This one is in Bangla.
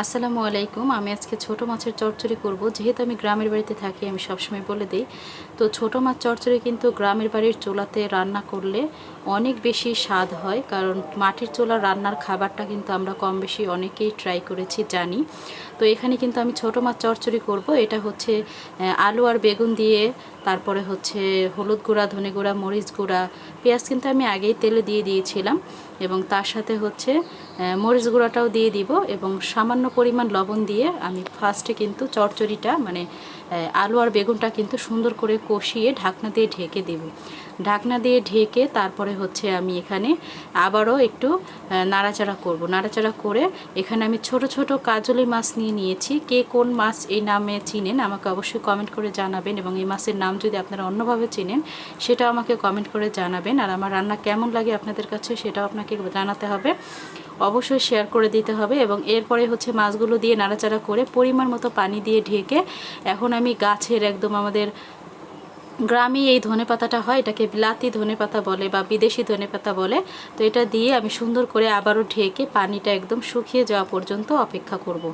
আসসালামু আলাইকুম। আমি আজকে ছোট মাছের চচ্চড়ি করব। যেহেতু আমি গ্রামের বাড়িতে থাকি, আমি সবসময় বলে দিই, তো ছোট মাছ চচ্চড়ি কিন্তু গ্রামের বাড়ির চুলাতে রান্না করলে অনেক বেশি স্বাদ হয়। কারণ মাটির চুলার রান্নার খাবারটা কিন্তু আমরা কম বেশি অনেকেই ট্রাই করেছি, জানি। তো এখানে কিন্তু আমি ছোট মাছ চচ্চড়ি করব। এটা হচ্ছে আলু আর বেগুন দিয়ে, তারপরে হচ্ছে হলুদ গুঁড়া, ধনে গুঁড়া, মরিচ গুঁড়া, পেঁয়াজ কিন্তু আমি আগেই তেলে দিয়ে দিয়েছিলাম, এবং তার সাথে হচ্ছে মরিচ গুঁড়াটাও দিয়ে দিব, এবং সামান্য পরিমাণ লবণ দিয়ে আমি ফার্স্টে কিন্তু চচ্চড়িটা মানে আলু আর বেগুনটা কিন্তু সুন্দর করে কষিয়ে ঢাকনা দিয়ে ঢেকে দেব। ঢাকনা দিয়ে ঢেকে তারপরে হচ্ছে আমি এখানে আবারও একটু নাড়াচাড়া করব। নাড়াচাড়া করে এখানে আমি ছোট ছোট কাজলি মাছ নিয়েছি। কে কোন মাছ এই নামে চিনেন আমাকে অবশ্যই কমেন্ট করে জানাবেন, এবং এই মাছের নাম যদি আপনারা অন্যভাবে চিনেন সেটা আমাকে কমেন্ট করে জানাবেন। আর আমার রান্না কেমন লাগে আপনাদের কাছে সেটাও আপনাকে জানাতে হবে, অবশ্যই শেয়ার করে দিতে হবে। এবং এরপরে হচ্ছে মাছগুলো দিয়ে নাড়াচাড়া করে পরিমাণ মতো পানি দিয়ে ঢেকে এখন আমি গাছের একদম আমাদের গ্রামে এই ধনেপাতাটা হয়, এটাকে বিলাতি ধনেপাতা বলে বা বিদেশি ধনেপাতা বলে। তো এটা দিয়ে আমি সুন্দর করে আবারও ঢেকে পানিটা একদম শুকিয়ে যাওয়া পর্যন্ত অপেক্ষা করব।